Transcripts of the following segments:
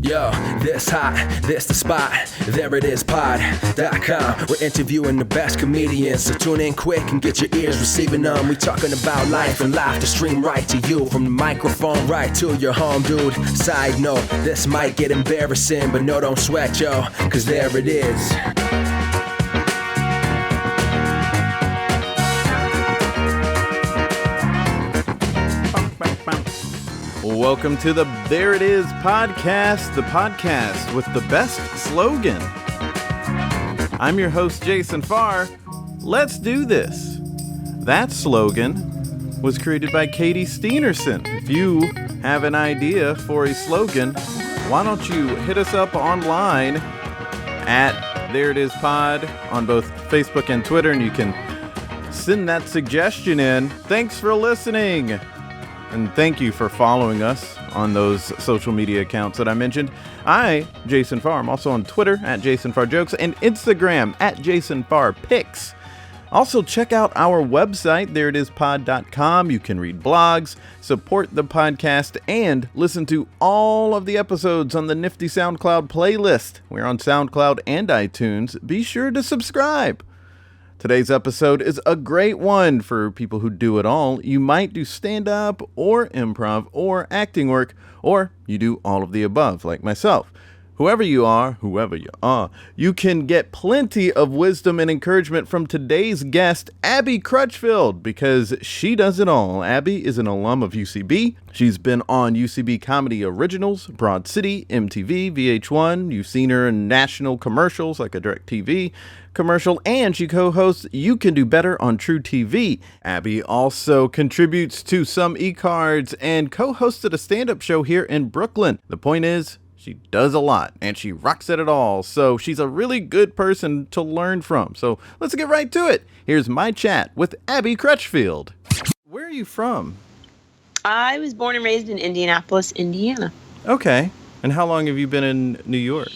Yo, this hot, this the spot, there it is pod.com. We're interviewing the best comedians, so tune in quick and get your ears receiving them. We talking about life and life to stream right to you, from the microphone right to your home, dude. Side note, this might get embarrassing, but no, don't sweat, yo, cause there it is. Welcome to the There It Is podcast, the podcast with the best slogan. I'm your host, Jason Farr. Let's do this. That slogan was created by Katie Steenerson. If you have an idea for a slogan, why don't you hit us up online at There It Is Pod on both Facebook and Twitter, and you can send that suggestion in. Thanks for listening. And thank you for following us on those social media accounts that I mentioned. Jason Farr, I'm also on Twitter at Jason Farr Jokes and Instagram at Jason Farr Pics. Also, check out our website, thereitispod.com. You can read blogs, support the podcast, and listen to all of the episodes on the nifty SoundCloud playlist. We're on SoundCloud and iTunes. Be sure to subscribe. Today's episode is a great one for people who do it all. You might do stand-up or improv or acting work, or you do all of the above, like myself. Whoever you are, you can get plenty of wisdom and encouragement from today's guest, Abbi Crutchfield, because she does it all. Abbi is an alum of UCB. She's been on UCB Comedy Originals, Broad City, MTV, VH1. You've seen her in national commercials like a DirecTV commercial, and she co-hosts You Can Do Better on TruTV. Abbi also contributes to some e-cards and co-hosted a stand-up show here in Brooklyn. The point is, she does a lot, and she rocks at it all, so she's a really good person to learn from. So let's get right to it. Here's my chat with Abbi Crutchfield. Where are you from? I was born and raised in Indianapolis, Indiana. Okay. And how long have you been in New York?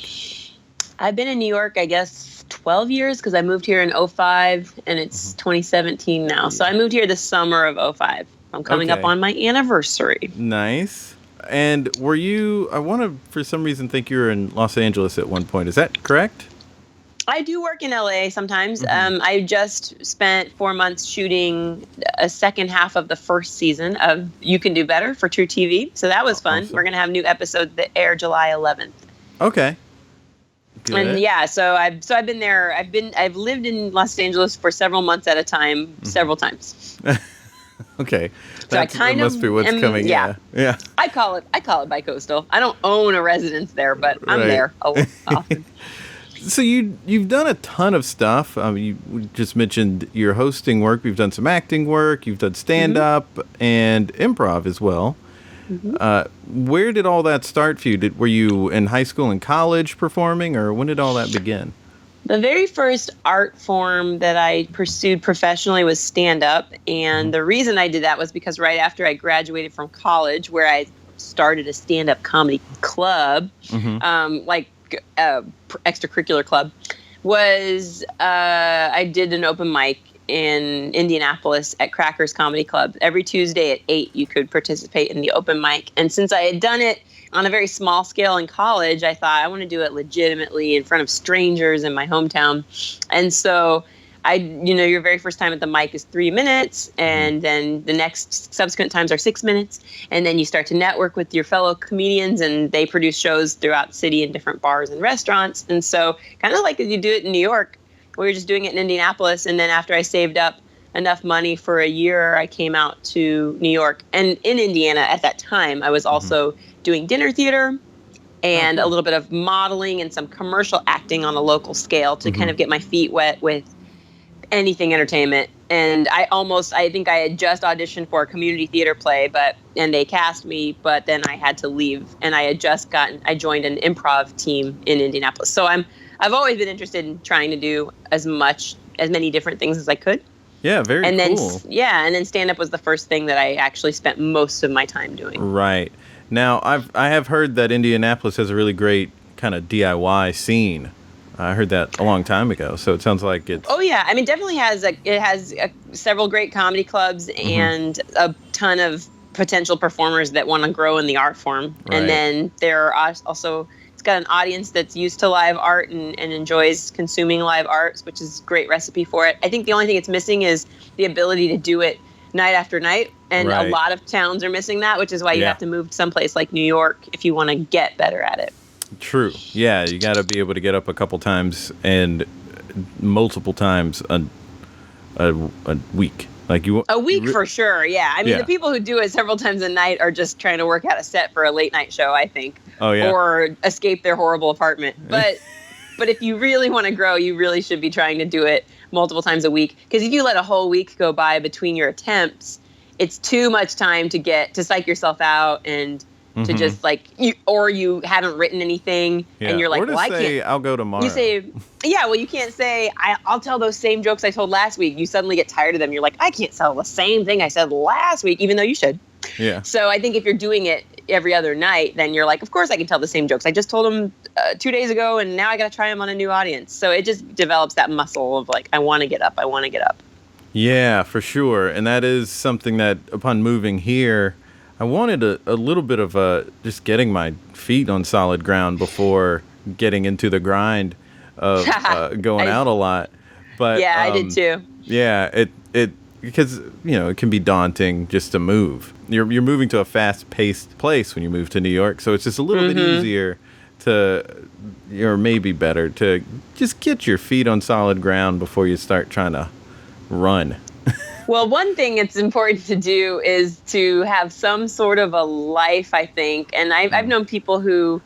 I've been in New York, I guess, 12 years, because I moved here in 2005, and it's 2017 now. So I moved here the summer of 2005. I'm coming up on my anniversary. Nice. And were you, I want to, for some reason, think you were in Los Angeles at one point. Is that correct? I do work in LA sometimes. I just spent 4 months shooting a second half of the first season of You Can Do Better for TruTV. So that was fun. Awesome. We're going to have new episodes that air July 11th. Okay. Good. And yeah, so I've been there. I've lived in Los Angeles for several months at a time, several times. Okay. So that must be what's coming. Yeah. I call it bicoastal. I don't own a residence there, but I'm there often. So you've done a ton of stuff. You just mentioned your hosting work. You've done some acting work. You've done stand-up and improv as well. Where did all that start for you? Were you in high school and college performing, or when did all that begin? The very first art form that I pursued professionally was stand-up, and the reason I did that was because right after I graduated from college, where I started a stand-up comedy club, extracurricular club, was I did an open mic in Indianapolis at Crackers Comedy Club. Every Tuesday at 8, you could participate in the open mic, and since I had done it on a very small scale in college, I thought I want to do it legitimately in front of strangers in my hometown. And so your very first time at the mic is 3 minutes, and then the next subsequent times are 6 minutes. And then you start to network with your fellow comedians, and they produce shows throughout the city in different bars and restaurants. And so kind of like you do it in New York, we were just doing it in Indianapolis. And then after I saved up enough money for a year, I came out to New York. And in Indiana at that time, I was also doing dinner theater and a little bit of modeling and some commercial acting on a local scale to kind of get my feet wet with anything entertainment. And I think I had just auditioned for a community theater play, and they cast me, but then I had to leave, and I joined an improv team in Indianapolis. So I've always been interested in trying to do as many different things as I could. Yeah, very cool. And then stand-up was the first thing that I actually spent most of my time doing. Right. Now, I have heard that Indianapolis has a really great kind of DIY scene. I heard that a long time ago, so it sounds like it's... Oh, yeah. I mean, definitely has several great comedy clubs and a ton of potential performers that want to grow in the art form. Right. And then there are also, it's got an audience that's used to live art and enjoys consuming live art, which is a great recipe for it. I think the only thing it's missing is the ability to do it night after night. And Right. a lot of towns are missing that, which is why you have to move to someplace like New York if you want to get better at it. True. Yeah, you got to be able to get up a couple times and multiple times a week. Like a week for sure. Yeah. I mean, the people who do it several times a night are just trying to work out a set for a late night show, I think. Oh, yeah. Or escape their horrible apartment. But if you really want to grow, you really should be trying to do it multiple times a week. Because if you let a whole week go by between your attempts, it's too much time to psych yourself out and to just like you haven't written anything and you're like, or to I say, can't. I'll go tomorrow. You say, yeah, well, you can't say I'll tell those same jokes I told last week. You suddenly get tired of them. You're like, I can't tell the same thing I said last week, even though you should. Yeah. So I think if you're doing it every other night, then you're like, of course I can tell the same jokes. I just told them 2 days ago, and now I got to try them on a new audience. So it just develops that muscle of like, I want to get up. I want to get up. Yeah, for sure. And that is something that upon moving here, I wanted a little bit of just getting my feet on solid ground before getting into the grind of going out a lot. But yeah, I did too. Yeah, it because it can be daunting just to move. You're moving to a fast-paced place when you move to New York, so it's just a little bit easier to, or maybe better to just get your feet on solid ground before you start trying to run. Well, one thing it's important to do is to have some sort of a life, I think. And I've known people who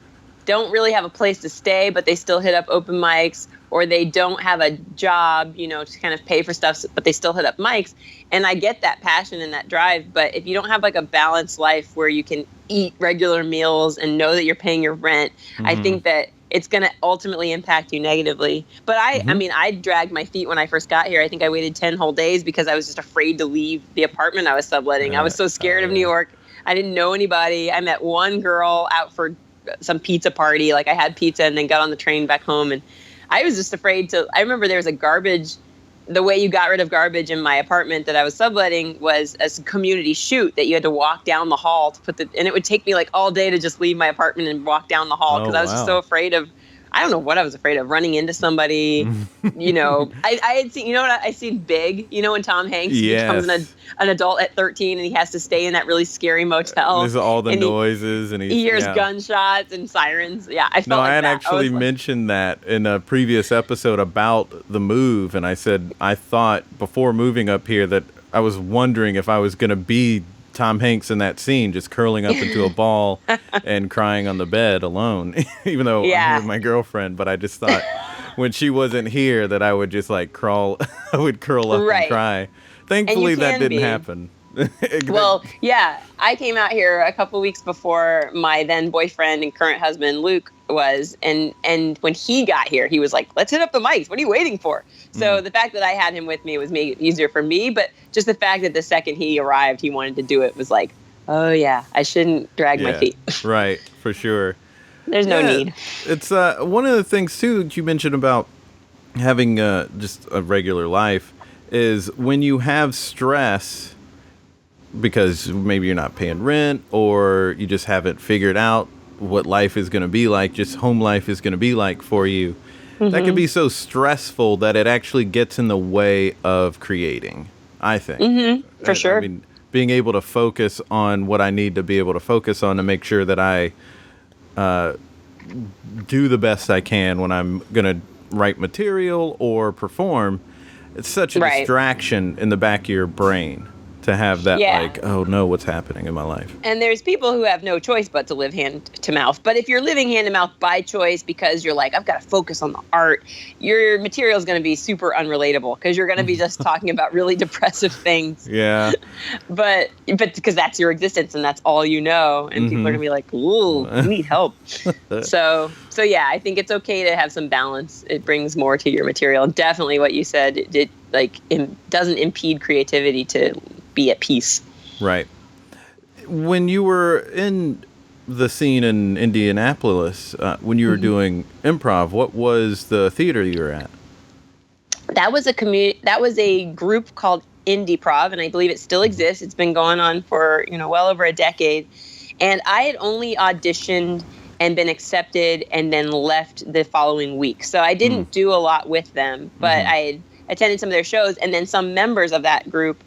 don't really have a place to stay, but they still hit up open mics, or they don't have a job, to kind of pay for stuff, but they still hit up mics. And I get that passion and that drive. But if you don't have like a balanced life where you can eat regular meals and know that you're paying your rent, I think that it's going to ultimately impact you negatively. But I mean, I dragged my feet when I first got here. I think I waited 10 whole days because I was just afraid to leave the apartment I was subletting. I was so scared of New York. I didn't know anybody. I met one girl out for some pizza party. Like I had pizza and then got on the train back home. And I was just afraid I remember there was the way you got rid of garbage in my apartment that I was subletting was a community chute that you had to walk down the hall and it would take me like all day to just leave my apartment and walk down the hall because I was just so afraid of, I don't know what I was afraid of, running into somebody. I had seen, I seen Big, when Tom Hanks becomes an adult at 13 and he has to stay in that really scary motel. There's all the noises and he hears gunshots and sirens. Yeah, I felt No, like I had that. actually mentioned that in a previous episode about the move, and I said I thought before moving up here that I was wondering if I was going to be Tom Hanks in that scene, just curling up into a ball and crying on the bed alone, even though I'm here with my girlfriend. But I just thought when she wasn't here that I would just like crawl, I would curl up and cry. Thankfully, that didn't happen. Well, yeah, I came out here a couple weeks before my then boyfriend and current husband, Luke, was. And when he got here, he was like, let's hit up the mics. What are you waiting for? So the fact that I had him with me was made it easier for me. But just the fact that the second he arrived, he wanted to do it was like, oh, yeah, I shouldn't drag my feet. Right, for sure. There's no need. It's one of the things, too, that you mentioned about having just a regular life is when you have stress because maybe you're not paying rent or you just haven't figured out what life is going to be like, just home life is going to be like for you. That can be so stressful that it actually gets in the way of creating, I think. For sure. I mean, being able to focus on what I need to be able to focus on to make sure that I do the best I can when I'm going to write material or perform. It's such a distraction in the back of your brain to have that like, oh no, what's happening in my life? And there's people who have no choice but to live hand to mouth. But if you're living hand to mouth by choice because you're like, I've got to focus on the art, your material is going to be super unrelatable because you're going to be just talking about really depressive things. Yeah. But because that's your existence and that's all you know. And people are going to be like, ooh, you need help. So yeah, I think it's okay to have some balance. It brings more to your material. And definitely what you said, it doesn't impede creativity to be at peace. Right. When you were in the scene in Indianapolis, when you were doing improv, what was the theater you were at? That was a group called Indie Prov, and I believe it still exists. It's been going on for, well over a decade. And I had only auditioned and been accepted and then left the following week. So I didn't do a lot with them, but I had attended some of their shows, and then some members of that group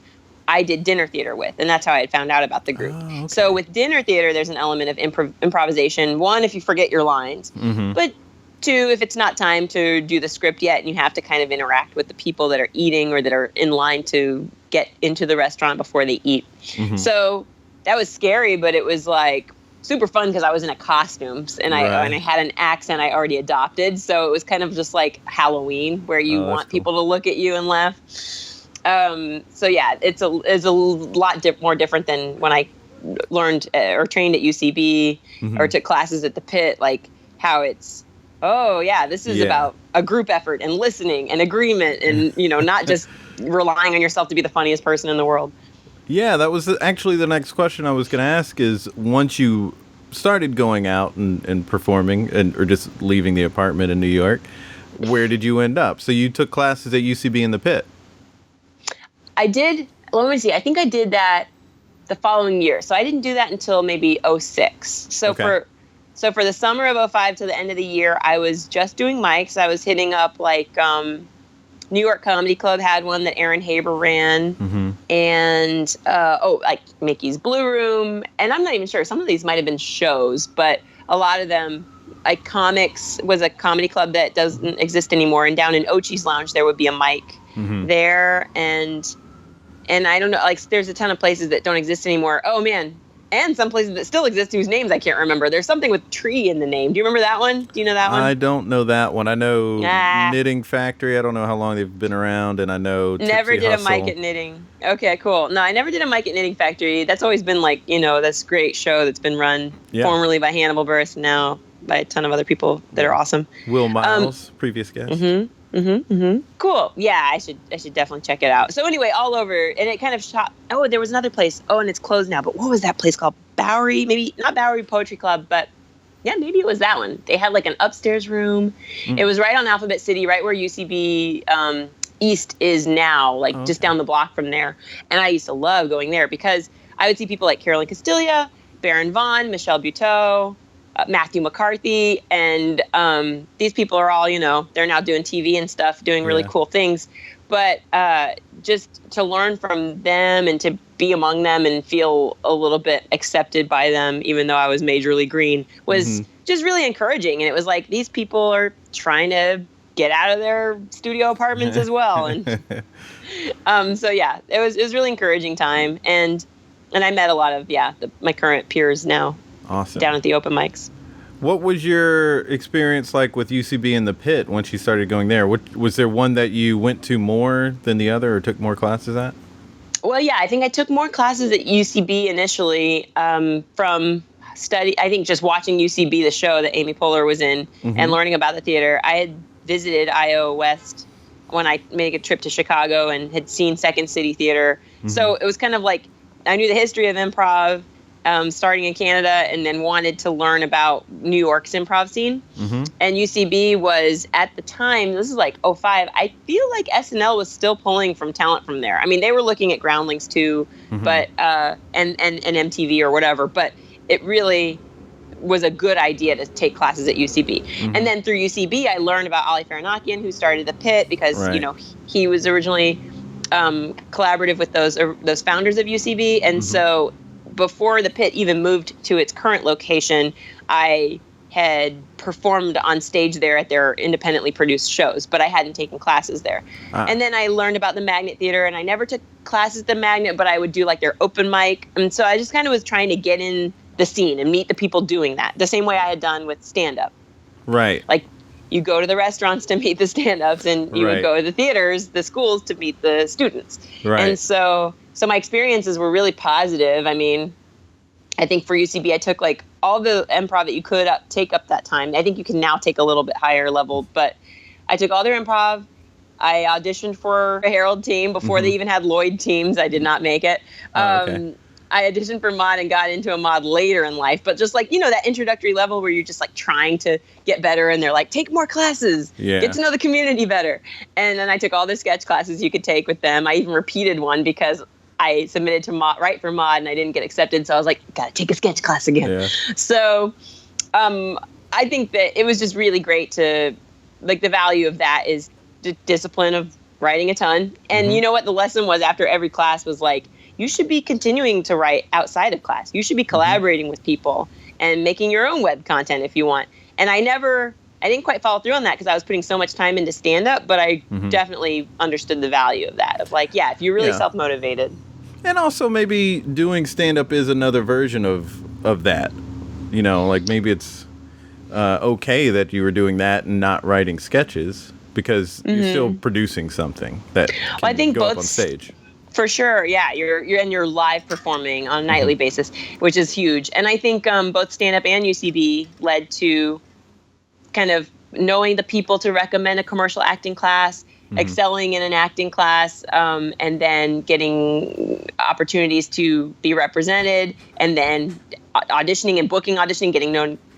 I did dinner theater with, and that's how I had found out about the group. Oh, okay. So with dinner theater, there's an element of improvisation. One, if you forget your lines, but two, if it's not time to do the script yet and you have to kind of interact with the people that are eating or that are in line to get into the restaurant before they eat. So that was scary, but it was like super fun because I was in a costumes and I had an accent I already adopted. So it was kind of just like Halloween where you want people to look at you and laugh. So yeah, it's a lot more different than when I learned or trained at UCB or took classes at the Pit, like how it's, this is about a group effort and listening and agreement and, not just relying on yourself to be the funniest person in the world. Yeah, that was actually the next question I was going to ask is once you started going out and performing or just leaving the apartment in New York, where did you end up? So you took classes at UCB in the Pit. I did. Let me see. I think I did that the following year. So I didn't do that until maybe 2006. So for the summer of 2005 to the end of the year, I was just doing mics. I was hitting up like New York Comedy Club had one that Aaron Haber ran, and like Mickey's Blue Room. And I'm not even sure. Some of these might have been shows, but a lot of them, like Comics was a comedy club that doesn't exist anymore. And down in Ochi's Lounge, there would be a mic there, and I don't know, like there's a ton of places that don't exist anymore. Oh man. And some places that still exist whose names I can't remember. There's something with tree in the name. Do you remember that one? Do you know that one? I don't know that one. I know Knitting Factory. I don't know how long they've been around, and I know Tipsy Never did Hustle. A mic at Knitting. Okay, cool. No, I never did a mic at Knitting Factory. That's always been like, this great show that's been run formerly by Hannibal Buress, now by a ton of other people that are awesome. Will Miles, previous guest. Cool. Yeah, I should definitely check it out. So anyway, all over, and it kind of shot. Oh, there was another place. Oh, and it's closed now. But what was that place called? Bowery? Maybe not Bowery Poetry Club, but yeah, maybe it was that one. They had like an upstairs room. It was right on Alphabet City, right where UCB East is now, like just down the block from there. And I used to love going there because I would see people like Carolyn Castilla, Baron Vaughn, Michelle Buteau, Matthew McCarthy, and these people are all, they're now doing TV and stuff, doing really cool things. But just to learn from them and to be among them and feel a little bit accepted by them, even though I was majorly green, was just really encouraging. And it was like, these people are trying to get out of their studio apartments as well. And so, yeah, it was really encouraging time. And I met a lot of, my current peers now. Awesome. Down at the open mics. What was your experience like with UCB in the Pit once you started going there? Was there one that you went to more than the other or took more classes at? Well, yeah, I think I took more classes at UCB initially from study. I think just watching UCB, the show that Amy Poehler was in, and learning about the theater. I had visited Iowa West when I made a trip to Chicago and had seen Second City Theater. So it was kind of like I knew the history of improv. Starting in Canada, and then wanted to learn about New York's improv scene. And UCB was, at the time, this is like 2005, I feel like SNL was still pulling from talent from there. I mean, they were looking at Groundlings too, but and MTV or whatever, but it really was a good idea to take classes at UCB. And then through UCB, I learned about Ollie Faranakian, who started the Pit, because, he was originally collaborative with those founders of UCB, and so before the Pit even moved to its current location, I had performed on stage there at their independently produced shows, but I hadn't taken classes there. And then I learned about the Magnet Theater, and I never took classes at the Magnet, but I would do like their open mic. And so I just kind of was trying to get in the scene and meet the people doing that, the same way I had done with stand-up. Right. Like, you go to the restaurants to meet the stand-ups, and you would go to the theaters, the schools, to meet the students. Right. And so my experiences were really positive. I mean, I think for UCB, I took like all the improv that you could take up that time. I think you can now take a little bit higher level, but I took all their improv. I auditioned for a Herald team before they even had Lloyd teams. I did not make it. I auditioned for mod and got into a mod later in life, but just like, that introductory level where you're just like trying to get better and they're like, take more classes, get to know the community better. And then I took all the sketch classes you could take with them. I even repeated one because I submitted to write for mod and I didn't get accepted. So I was like, gotta take a sketch class again. Yeah. So I think that it was just really great to, like, the value of that is the discipline of writing a ton. And you know what the lesson was after every class was like, you should be continuing to write outside of class. You should be collaborating with people and making your own web content if you want. And I didn't quite follow through on that because I was putting so much time into stand-up, but I definitely understood the value of that. Of like, if you're really self-motivated. And also maybe doing stand-up is another version of that. Like maybe it's okay that you were doing that and not writing sketches because you're still producing something that can go up on stage. For sure, yeah. You're live performing on a nightly basis, which is huge. And I think both stand-up and UCB led to kind of knowing the people to recommend a commercial acting class, excelling in an acting class, and then getting opportunities to be represented, and then auditioning and booking auditioning,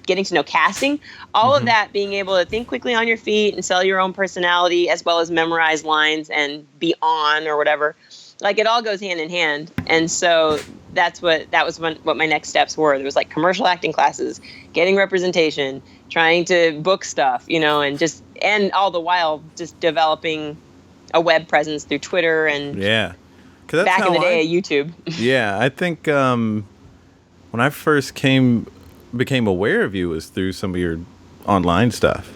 getting to know casting, all of that, being able to think quickly on your feet and sell your own personality as well as memorize lines and be on or whatever. Like, it all goes hand in hand. And so that was what my next steps were. There was like commercial acting classes, getting representation, trying to book stuff, and all the while just developing a web presence through Twitter and back in the day, YouTube. Yeah, I think when I first became aware of you was through some of your online stuff.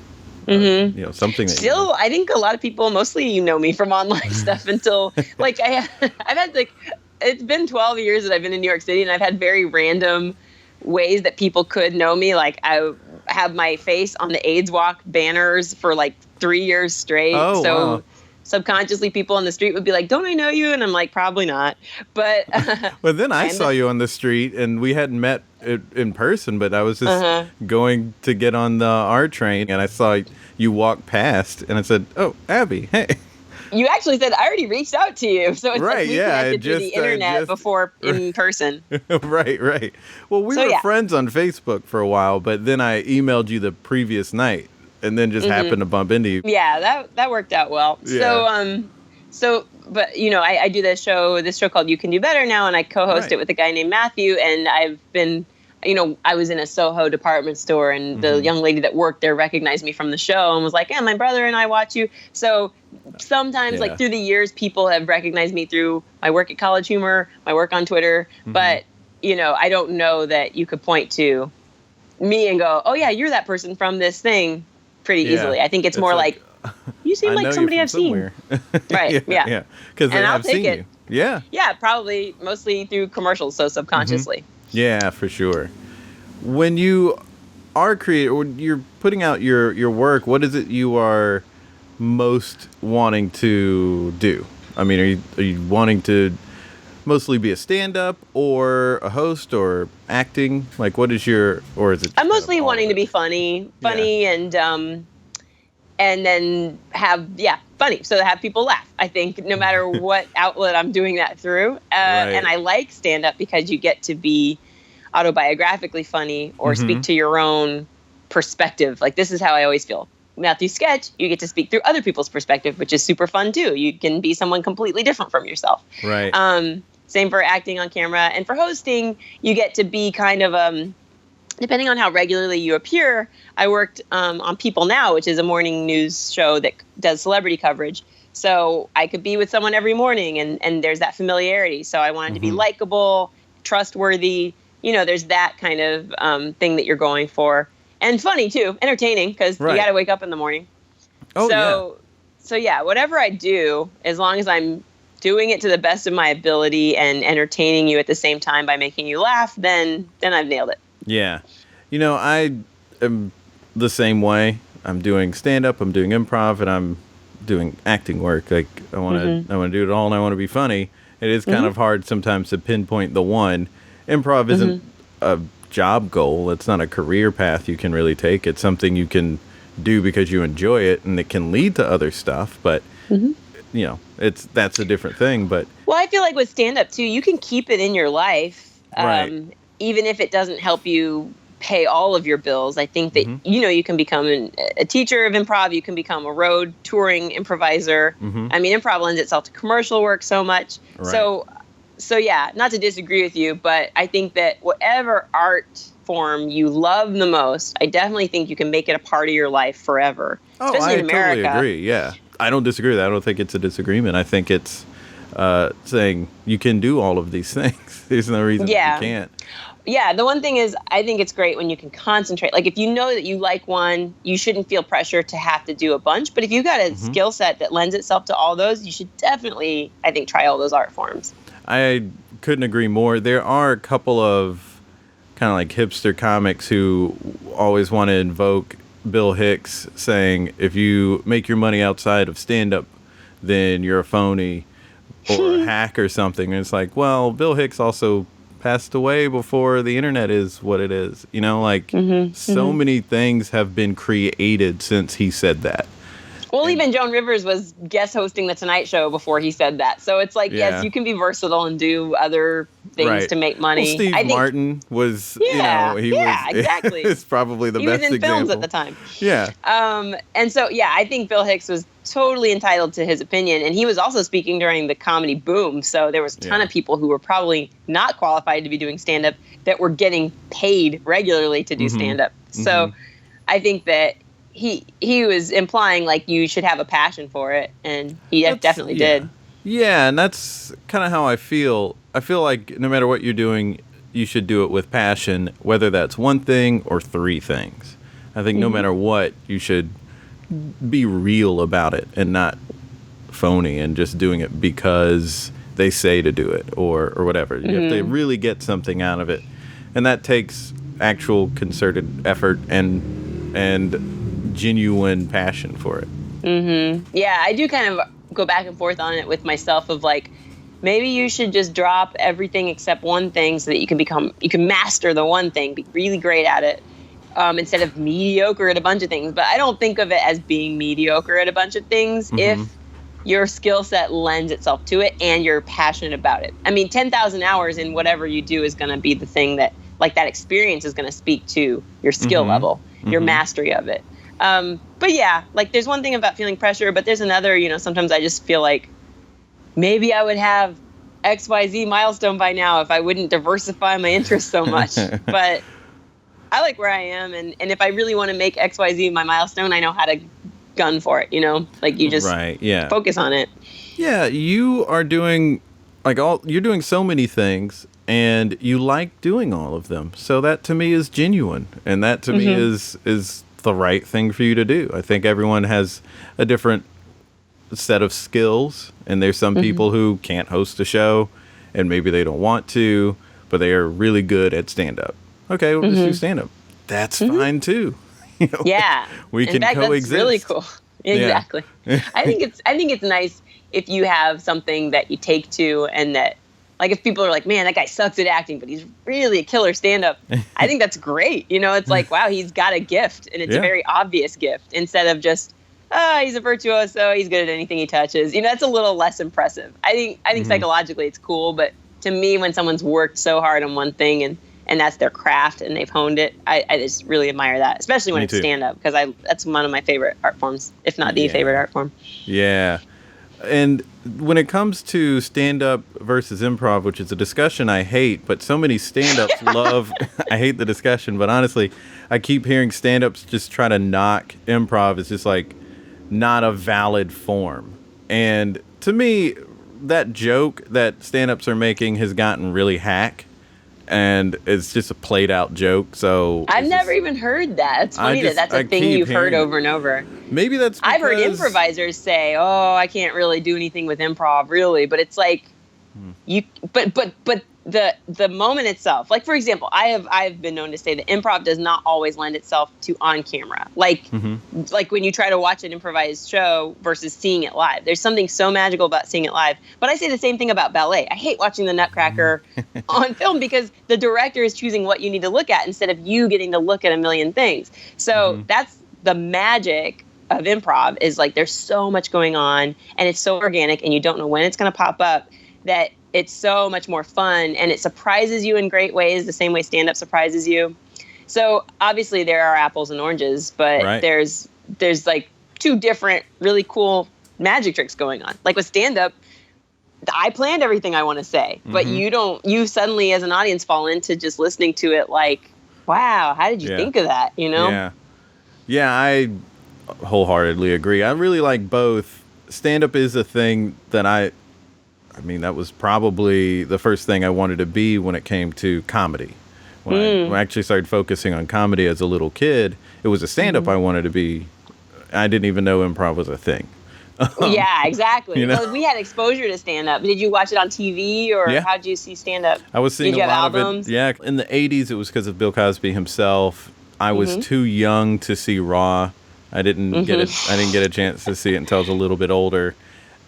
Something that still, I think a lot of people, mostly me from online stuff until like I've had like, it's been 12 years that I've been in New York City and I've had very random ways that people could know me. Like I have my face on the AIDS Walk banners for like 3 years straight. Oh, so wow. Subconsciously people on the street would be like, don't I know you? And I'm like, probably not. But well, then I saw you on the street and we hadn't met in person, but I was just going to get on the R train and I saw you walk past and I said, oh, Abbi, hey. You actually said, I already reached out to you. So it's right, like we connected through the internet before in person. Right. Well, we were friends on Facebook for a while, but then I emailed you the previous night and then just happened to bump into you. Yeah, that worked out well. Yeah. But I do this show called You Can Do Better now, and I co-host it with a guy named Matthew, and I've been, I was in a Soho department store, and the young lady that worked there recognized me from the show and was like, yeah, my brother and I watch you. So sometimes, like, through the years, people have recognized me through my work at College Humor, my work on Twitter, but, I don't know that you could point to me and go, oh, yeah, you're that person from this thing pretty easily. I think it's more like you seem like somebody I've seen. Right, yeah. Because I've seen you. Yeah. Yeah, probably mostly through commercials, so subconsciously. Yeah, for sure. When you are when you're putting out your work, what is it you are most wanting to do? I mean, are you wanting to mostly be a stand-up or a host or acting? Like, what is or is it? I'm mostly wanting to be funny and then have funny, so to have people laugh. I think no matter what outlet I'm doing that through, and I like stand-up because you get to be autobiographically funny or speak to your own perspective. Like, this is how I always feel. Now, through sketch, you get to speak through other people's perspective, which is super fun too. You can be someone completely different from yourself. Right. Same for acting on camera. And for hosting, you get to be kind of, depending on how regularly you appear, I worked on People Now, which is a morning news show that does celebrity coverage. So I could be with someone every morning, and there's that familiarity. So I wanted to be likable, trustworthy. There's that kind of thing that you're going for. And funny, too. Entertaining, because you got to wake up in the morning. So whatever I do, as long as I'm doing it to the best of my ability and entertaining you at the same time by making you laugh, then I've nailed it. Yeah. I am the same way. I'm doing stand-up, I'm doing improv, and I'm doing acting work. Like, I want to do it all, and I want to be funny. It is kind of hard sometimes to pinpoint the one. Improv isn't a job goal. It's not a career path you can really take. It's something you can do because you enjoy it, and it can lead to other stuff. But that's a different thing. But I feel like with stand-up too, you can keep it in your life Right. Even if it doesn't help you pay all of your bills, I think that, you can become a teacher of improv. You can become a road touring improviser. I mean, improv lends itself to commercial work so much. Right. So yeah, not to disagree with you, but I think that whatever art form you love the most, I definitely think you can make it a part of your life forever. Oh, especially I in America. totally agree. Yeah. I don't disagree with that. I don't think it's a disagreement. I think it's saying you can do all of these things. There's no reason you can't. Yeah, the one thing is, I think it's great when you can concentrate. Like, if you know that you like one, you shouldn't feel pressure to have to do a bunch. But if you've got a skill set that lends itself to all those, you should definitely, I think, try all those art forms. I couldn't agree more. There are a couple of kind of like hipster comics who always want to invoke Bill Hicks saying, if you make your money outside of stand-up, then you're a phony or a hack or something. And it's like, well, Bill Hicks also passed away before the internet is what it is. You know, like so many things have been created since he said that. Well, even Joan Rivers was guest hosting the Tonight Show before he said that. So it's like, yes, you can be versatile and do other things to make money. Well, Steve Martin was, exactly. It's probably the best example. He was in films at the time. Yeah. And so, I think Bill Hicks was totally entitled to his opinion. And he was also speaking during the comedy boom. So there was a ton of people who were probably not qualified to be doing stand-up that were getting paid regularly to do stand-up. So I think that he was implying like you should have a passion for it, and he definitely did. Yeah, and that's kind of how I feel. I feel like no matter what you're doing, you should do it with passion, whether that's one thing or three things. I think no matter what, you should be real about it and not phony and just doing it because they say to do it or whatever. You have to really get something out of it, and that takes actual concerted effort and genuine passion for it. Yeah, I do kind of go back and forth on it with myself of like, maybe you should just drop everything except one thing so that you can master the one thing, be really great at it, instead of mediocre at a bunch of things. But I don't think of it as being mediocre at a bunch of things if your skill set lends itself to it and you're passionate about it. I mean, 10,000 hours in whatever you do is going to be the thing that, like, that experience is going to speak to your skill level, your mastery of it. But yeah, like, there's one thing about feeling pressure, but there's another, sometimes I just feel like maybe I would have XYZ milestone by now if I wouldn't diversify my interests so much. But I like where I am. And if I really want to make XYZ my milestone, I know how to gun for it, like you just focus on it. Yeah. You are doing you're doing so many things and you like doing all of them. So that to me is genuine. And that to me is the right thing for you to do. I think everyone has a different set of skills, and there's some people who can't host a show and maybe they don't want to, but they are really good at stand-up. Okay, we'll just do stand-up. That's fine too. Yeah, we can coexist. That's really cool. Exactly. Yeah. I think it's nice if you have something that you take to, and that, like, if people are like, man, that guy sucks at acting, but he's really a killer stand-up, I think that's great. It's like, wow, he's got a gift, and it's a very obvious gift, instead of just, he's a virtuoso, he's good at anything he touches. That's a little less impressive. I think psychologically it's cool, but to me, when someone's worked so hard on one thing and that's their craft and they've honed it, I just really admire that, especially when it's stand-up, because that's one of my favorite art forms, if not the favorite art form. Yeah. And when it comes to stand-up versus improv, which is a discussion I hate, but so many stand-ups love, I hate the discussion, but honestly, I keep hearing stand-ups just try to knock improv. It's just like not a valid form. And to me, that joke that stand-ups are making has gotten really hack, and it's just a played-out joke. So I've never even heard that. It's funny that's a thing you've heard over and over. Maybe that's because I've heard improvisers say, "Oh, I can't really do anything with improv, really." But it's like but the moment itself, like, for example, I've been known to say that improv does not always lend itself to on camera. Like when you try to watch an improvised show versus seeing it live. There's something so magical about seeing it live. But I say the same thing about ballet. I hate watching the Nutcracker on film because the director is choosing what you need to look at instead of you getting to look at a million things. So that's the magic of improv, is like there's so much going on and it's so organic and you don't know when it's going to pop up, that it's so much more fun, and it surprises you in great ways, the same way stand-up surprises you. So obviously there are apples and oranges, but there's like two different really cool magic tricks going on. Like with stand-up, I planned everything I want to say, but you suddenly as an audience fall into just listening to it like, wow, how did you think of that? You know? Yeah, I wholeheartedly agree. I really like both. Stand-up is a thing that I mean, that was probably the first thing I wanted to be when it came to comedy. When I actually started focusing on comedy as a little kid, it was a stand-up I wanted to be. I didn't even know improv was a thing. Yeah, exactly. You know? Well, we had exposure to stand-up. Did you watch it on TV, or how did you see stand-up? I was seeing Did you a have lot albums? of it. Yeah, in the 80s, it was because of Bill Cosby himself. I was too young to see Raw. I didn't get a chance to see it until I was a little bit older.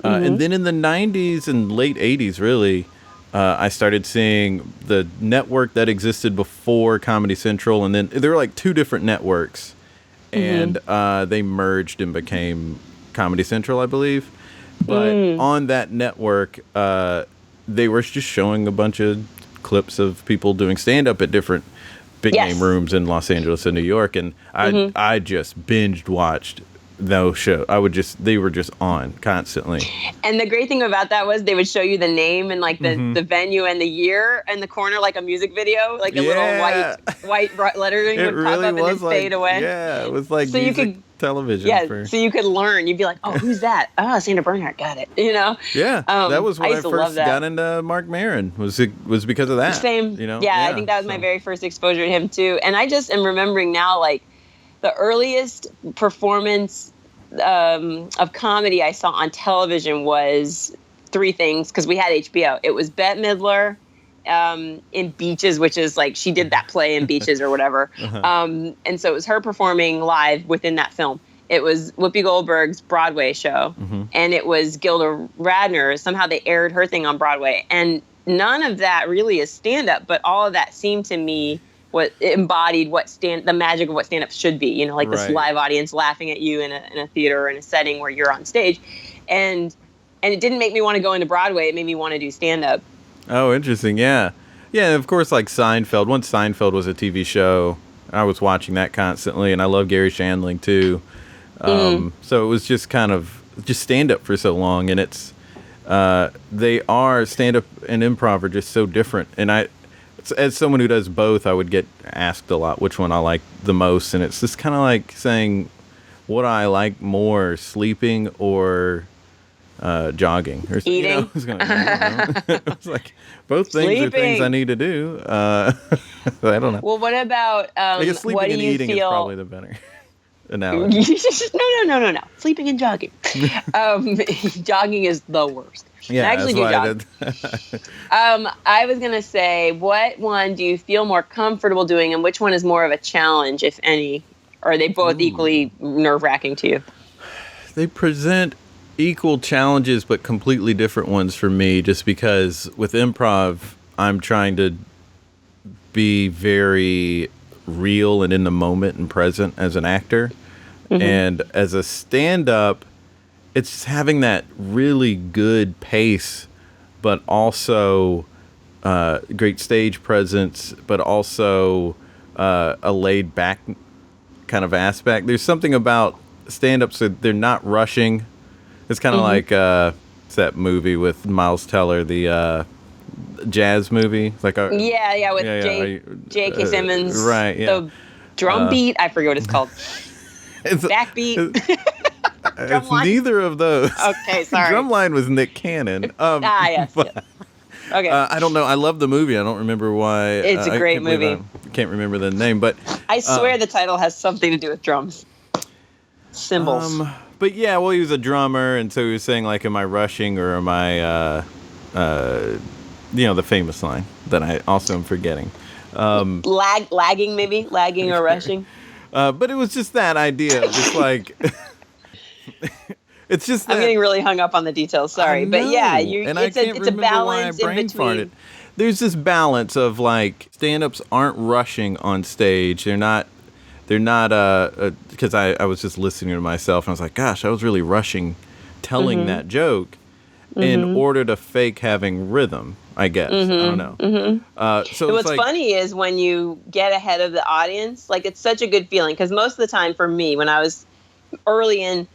And then in the 90s and late 80s, really, I started seeing the network that existed before Comedy Central, and then there were like two different networks, and they merged and became Comedy Central, I believe. But on that network, they were just showing a bunch of clips of people doing stand-up at different big name rooms in Los Angeles and New York, and I just binged watched those shows. They were just on constantly. And the great thing about that was they would show you the name and like the venue and the year in the corner, like a music video, like a little white lettering would pop up and then fade away. Yeah, it was like so music you could television. So you could learn. You'd be like, oh, who's that? Oh, Sandra Bernhard, got it. You know? Yeah, that was when I first got into Mark Maron. Was because of that. Same. You know? Yeah, I think that was my very first exposure to him too. And I just am remembering now, like, the earliest performance of comedy I saw on television was three things, because we had HBO. It was Bette Midler in Beaches, which is like she did that play in Beaches or whatever. And so it was her performing live within that film. It was Whoopi Goldberg's Broadway show, and it was Gilda Radner. Somehow they aired her thing on Broadway. And none of that really is stand-up, but all of that seemed to me what embodied the magic of what stand-up should be, you know, like this live audience laughing at you in a theater or in a setting where you're on stage. And it didn't make me want to go into Broadway. It made me want to do stand-up. Oh, interesting. Yeah. Yeah, of course, like Seinfeld. Once Seinfeld was a TV show, I was watching that constantly, and I love Gary Shandling too. So it was just kind of just stand-up for so long, and it's they are stand-up and improv are just so different. And as someone who does both, I would get asked a lot which one I like the most, and it's just kind of like saying, what I like more, sleeping or jogging or eating. You know, it's like both things are things I need to do. I don't know. Well, what about I guess sleeping what do and you eating feel? is probably the better analogy. No. Sleeping and jogging. Jogging is the worst. Yeah, I actually do jog. I was going to say, what one do you feel more comfortable doing, and which one is more of a challenge, if any? Or are they both equally nerve-wracking to you? They present equal challenges, but completely different ones for me, just because with improv, I'm trying to be very real and in the moment and present as an actor. And as a stand-up, it's just having that really good pace, but also great stage presence, but also a laid-back kind of aspect. There's something about stand-ups that they're not rushing. It's kind of like it's that movie with Miles Teller, the jazz movie. It's like with J.K. Simmons. Right, yeah. The drum beat, I forget what it's called. Backbeat. It's neither of those. Okay, sorry. Drumline was Nick Cannon. Yes. Okay. I don't know. I love the movie. I don't remember why. It's a great movie. I can't remember the name, but I swear the title has something to do with drums. Cymbals. But yeah, well, he was a drummer, and so he was saying, like, am I rushing or am I, the famous line that I also am forgetting. Lagging or rushing. But it was just that idea, just like... It's just that, I'm getting really hung up on the details. Sorry, but yeah, it's a balance in between. There's this balance of like stand-ups aren't rushing on stage. They're not because I was just listening to myself and I was like, gosh, I was really rushing telling that joke, in order to fake having rhythm, I guess. I don't know. So what's funny is when you get ahead of the audience, like it's such a good feeling because most of the time for me, when I was early in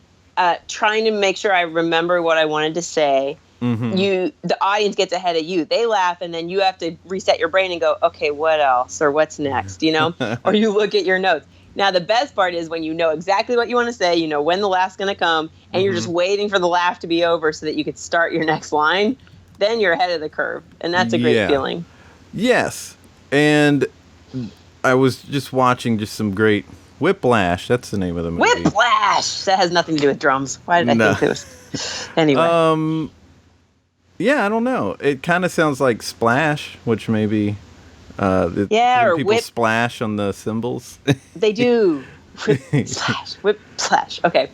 trying to make sure I remember what I wanted to say, the audience gets ahead of you. They laugh, and then you have to reset your brain and go, okay, what else or what's next, or you look at your notes. Now, the best part is when you know exactly what you want to say, you know when the laugh's going to come, and you're just waiting for the laugh to be over so that you could start your next line. Then you're ahead of the curve, and that's a great feeling. Yes, and I was just watching just some great Whiplash. That's the name of the movie. Whiplash! That has nothing to do with drums. Why did I think it was? Anyway. Yeah, I don't know. It kind of sounds like Splash, which maybe or people splash on the cymbals. They do. Whiplash. Okay.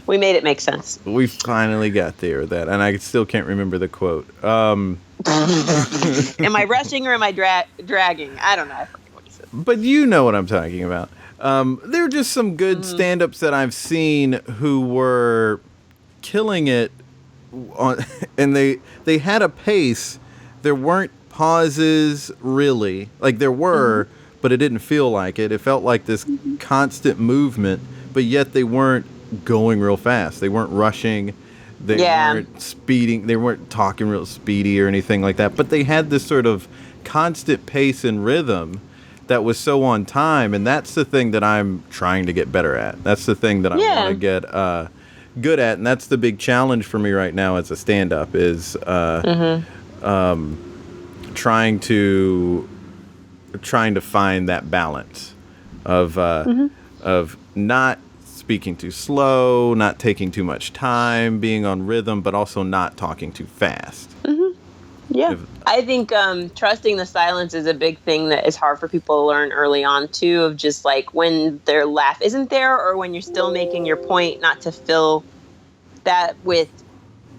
We made it make sense. We finally got there with that, and I still can't remember the quote. Am I rushing or am I dragging? I don't know. I forget what he said. But you know what I'm talking about. There are just some good stand-ups that I've seen who were killing it, and they had a pace. There weren't pauses, really. Like, there were, but it didn't feel like it. It felt like this constant movement, but yet they weren't going real fast. They weren't rushing. They weren't speeding. They weren't talking real speedy or anything like that. But they had this sort of constant pace and rhythm that was so on time, and that's the thing that I'm trying to get better at. That's the thing that I want to get good at, and that's the big challenge for me right now as a stand-up is trying to find that balance of not speaking too slow, not taking too much time, being on rhythm, but also not talking too fast. Yeah. I think trusting the silence is a big thing that is hard for people to learn early on, too, of just like when their laugh isn't there or when you're still making your point, not to fill that with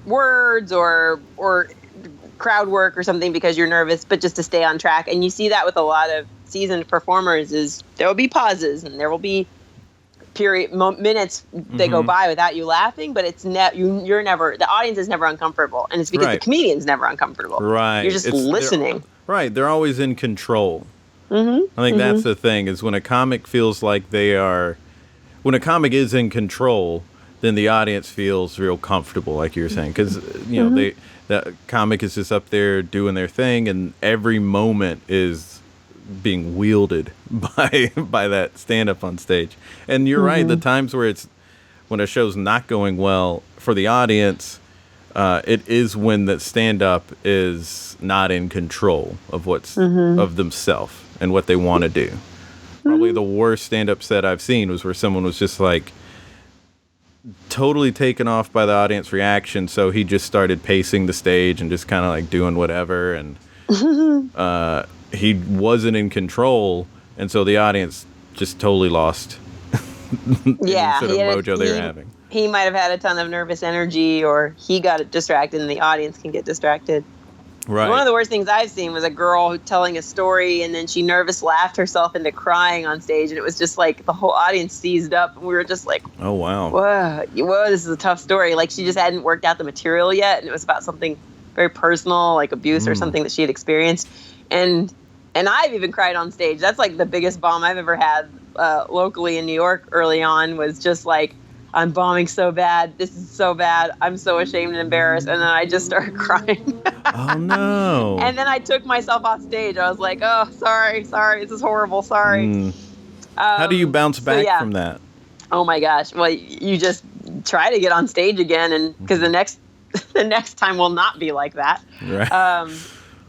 words or crowd work or something because you're nervous, but just to stay on track. And you see that with a lot of seasoned performers is there will be pauses and there will be minutes that go by without you laughing, but it's you're never, the audience is never uncomfortable, and it's because the comedian's never uncomfortable. Right. You're just listening. They're always in control. I think that's the thing, is when a comic feels like when a comic is in control, then the audience feels real comfortable, like you were saying, because the comic is just up there doing their thing, and every moment is being wielded by that stand-up on stage. And you're right, the times when a show's not going well for the audience, it is when the stand-up is not in control of of themselves and what they want to do. Probably the worst stand-up set I've seen was where someone was just like totally taken off by the audience reaction, so he just started pacing the stage and just kind of like doing whatever, and he wasn't in control, and so the audience just totally lost any sort of mojo they were having. He might have had a ton of nervous energy, or he got distracted, and the audience can get distracted. Right. One of the worst things I've seen was a girl telling a story, and then she nervous laughed herself into crying on stage, and it was just like the whole audience seized up, and we were just like, "Oh wow, whoa, this is a tough story." Like she just hadn't worked out the material yet, and it was about something very personal, like abuse or something that she had experienced, and I've even cried on stage. That's like the biggest bomb I've ever had locally in New York early on, was just like, I'm bombing so bad. This is so bad. I'm so ashamed and embarrassed. And then I just started crying. Oh, no. And then I took myself off stage. I was like, oh, sorry. This is horrible. Sorry. How do you bounce back from that? Oh, my gosh. Well, you just try to get on stage again, and because the next time will not be like that. Right.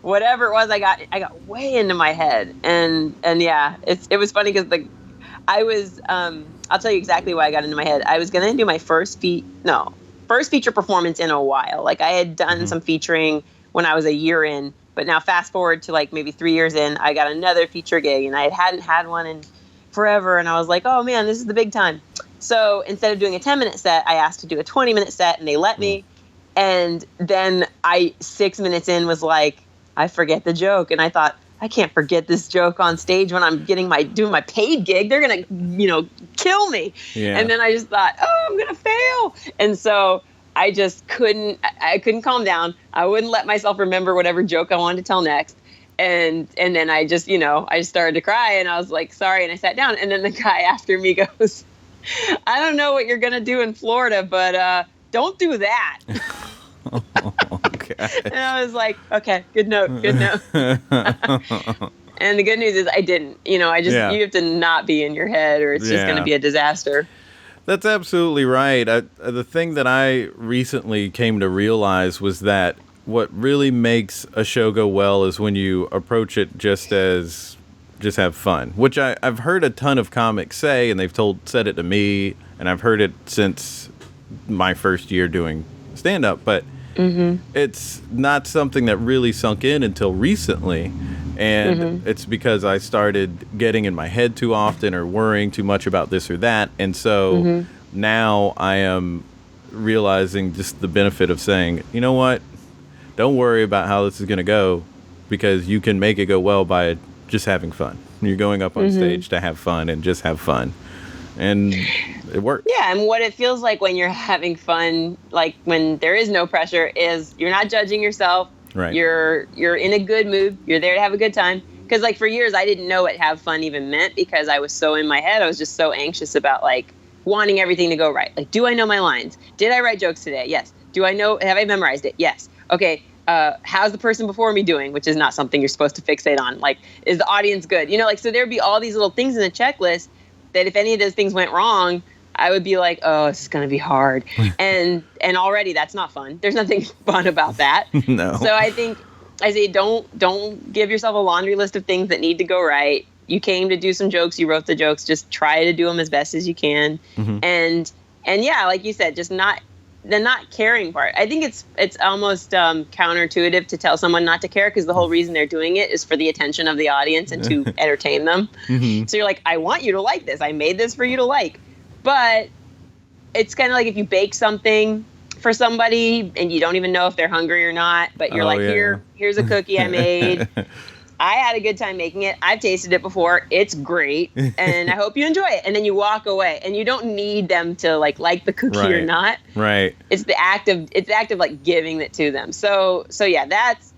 Whatever it was, I got way into my head. And yeah, it was funny because I was, I'll tell you exactly why I got into my head. I was going to do my first feature performance in a while. Like I had done some featuring when I was a year in, but now fast forward to like maybe 3 years in, I got another feature gig, and I hadn't had one in forever. And I was like, oh man, this is the big time. So instead of doing a 10-minute set, I asked to do a 20-minute set, and they let me. And then 6 minutes in was like, I forget the joke. And I thought, I can't forget this joke on stage when I'm doing my paid gig. They're going to, kill me. Yeah. And then I just thought, oh, I'm going to fail. And so I just couldn't. I couldn't calm down. I wouldn't let myself remember whatever joke I wanted to tell next. And then I just, I just started to cry, and I was like, sorry. And I sat down, and then the guy after me goes, I don't know what you're going to do in Florida, but don't do that. Okay. And I was like, okay, good note. And the good news is I didn't. You have to not be in your head, or it's just going to be a disaster. That's absolutely right. The thing that I recently came to realize was that what really makes a show go well is when you approach it just have fun, which I've heard a ton of comics say, and they've said it to me, and I've heard it since my first year doing stand-up, but it's not something that really sunk in until recently. And it's because I started getting in my head too often or worrying too much about this or that. And so now I am realizing just the benefit of saying, you know what? Don't worry about how this is going to go, because you can make it go well by just having fun. You're going up on stage to have fun and just have fun. And it works. Yeah, and what it feels like when you're having fun, like when there is no pressure, is you're not judging yourself. Right. You're in a good mood. You're there to have a good time. Because like for years, I didn't know what have fun even meant, because I was so in my head. I was just so anxious about like wanting everything to go right. Like, do I know my lines? Did I write jokes today? Yes. Have I memorized it? Yes. Okay. How's the person before me doing? Which is not something you're supposed to fixate on. Like, is the audience good? So there'd be all these little things in the checklist that if any of those things went wrong, I would be like, oh, this is going to be hard. and already that's not fun. There's nothing fun about that. No. So I say, don't give yourself a laundry list of things that need to go right. You came to do some jokes. You wrote the jokes. Just try to do them as best as you can. And yeah, like you said, just the not caring part. I think it's almost counterintuitive to tell someone not to care, because the whole reason they're doing it is for the attention of the audience and to entertain them. So you're like, I want you to like this. I made this for you to like. But it's kind of like if you bake something for somebody and you don't even know if they're hungry or not, but you're here's a cookie I made. I had a good time making it. I've tasted it before. It's great. And I hope you enjoy it. And then you walk away, and you don't need them to like the cookie or not. Right. It's the act of like giving it to them. So yeah, that's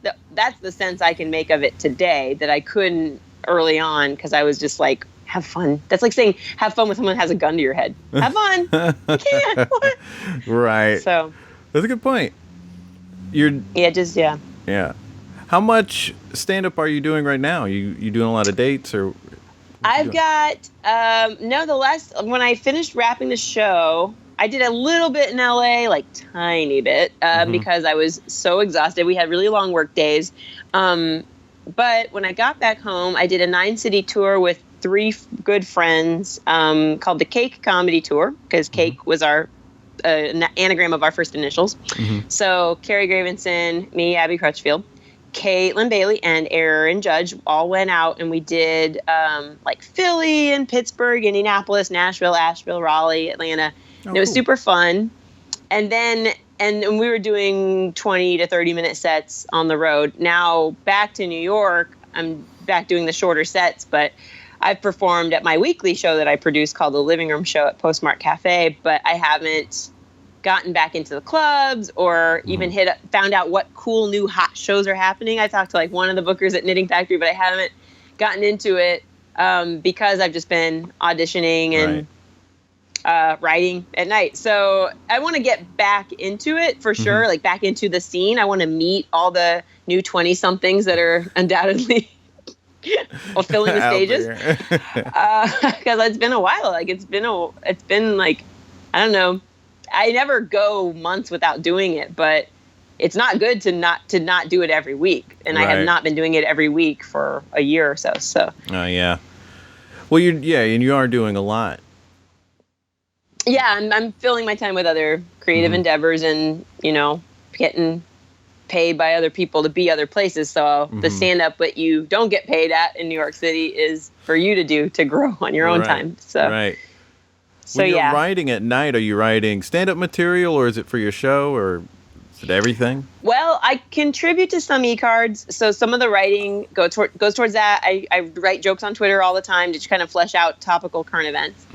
the sense I can make of it today that I couldn't early on, because I was just like, have fun. That's like saying have fun when someone has a gun to your head. Have fun. You can't. Right. So that's a good point. Yeah. How much stand-up are you doing right now? You doing a lot of dates, or? I've got when I finished wrapping the show, I did a little bit in LA, like tiny bit, because I was so exhausted. We had really long work days. But when I got back home, I did a 9-city tour with 3 good friends called the Cake Comedy Tour, because Cake was our anagram of our first initials. So Carrie Gravenson, me, Abbi Crutchfield, Caitlin Bailey, and Aaron Judge all went out, and we did like Philly and Pittsburgh, Indianapolis, Nashville, Asheville, Raleigh, Atlanta. And it was super fun. And then and we were doing 20 to 30 minute sets on the road. Now back to New York, I'm back doing the shorter sets, but I've performed at my weekly show that I produce called The Living Room Show at Postmark Cafe, but I haven't gotten back into the clubs or even found out what cool new hot shows are happening. I talked to like one of the bookers at Knitting Factory, but I haven't gotten into it because I've just been auditioning and writing at night. So I want to get back into it for sure, like back into the scene. I want to meet all the new 20-somethings that are undoubtedly filling the stages. Because it's been a while. Like it's been like, I don't know. I never go months without doing it, but it's not good to not do it every week. And I have not been doing it every week for a year or so. So. Oh yeah. Well, and you are doing a lot. Yeah, I'm filling my time with other creative endeavors and, getting paid by other people to be other places. So the stand-up that you don't get paid at in New York City is for you to do to grow on your own time. So when you're writing at night, are you writing stand-up material, or is it for your show, or is it everything? Well, I contribute to some e-cards, so some of the writing goes towards that. I write jokes on Twitter all the time to kind of flesh out topical current events.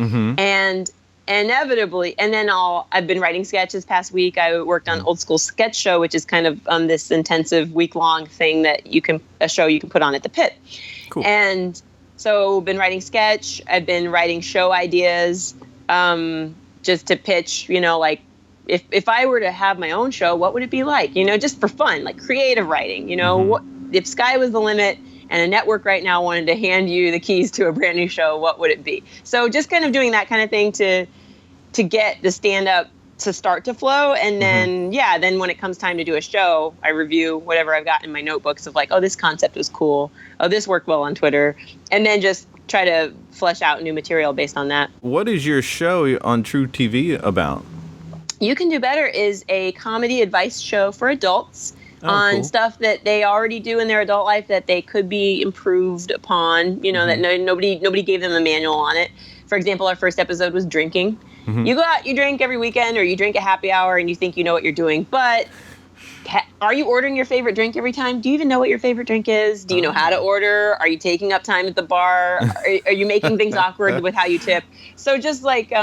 inevitably, and then I've been writing sketches past week. I worked on Old School Sketch Show, which is kind of this intensive week-long thing that a show you can put on at the Pit. Cool. And so been writing sketch. I've been writing show ideas, just to pitch, like if I were to have my own show, what would it be like? Just for fun, like creative writing, what, if sky was the limit and a network right now wanted to hand you the keys to a brand new show, what would it be? So just kind of doing that kind of thing to get the stand-up to start to flow. And then, then when it comes time to do a show, I review whatever I've got in my notebooks of like, oh, this concept was cool. Oh, this worked well on Twitter. And then just try to flesh out new material based on that. What is your show on TruTV about? You Can Do Better is a comedy advice show for adults on stuff that they already do in their adult life that they could be improved upon, that nobody gave them a manual on it. For example, our first episode was drinking. You go out, you drink every weekend, or you drink at happy hour and you think you know what you're doing, but are you ordering your favorite drink every time? Do you even know what your favorite drink is? Do you know how to order? Are you taking up time at the bar? Are you making things awkward with how you tip? So just like,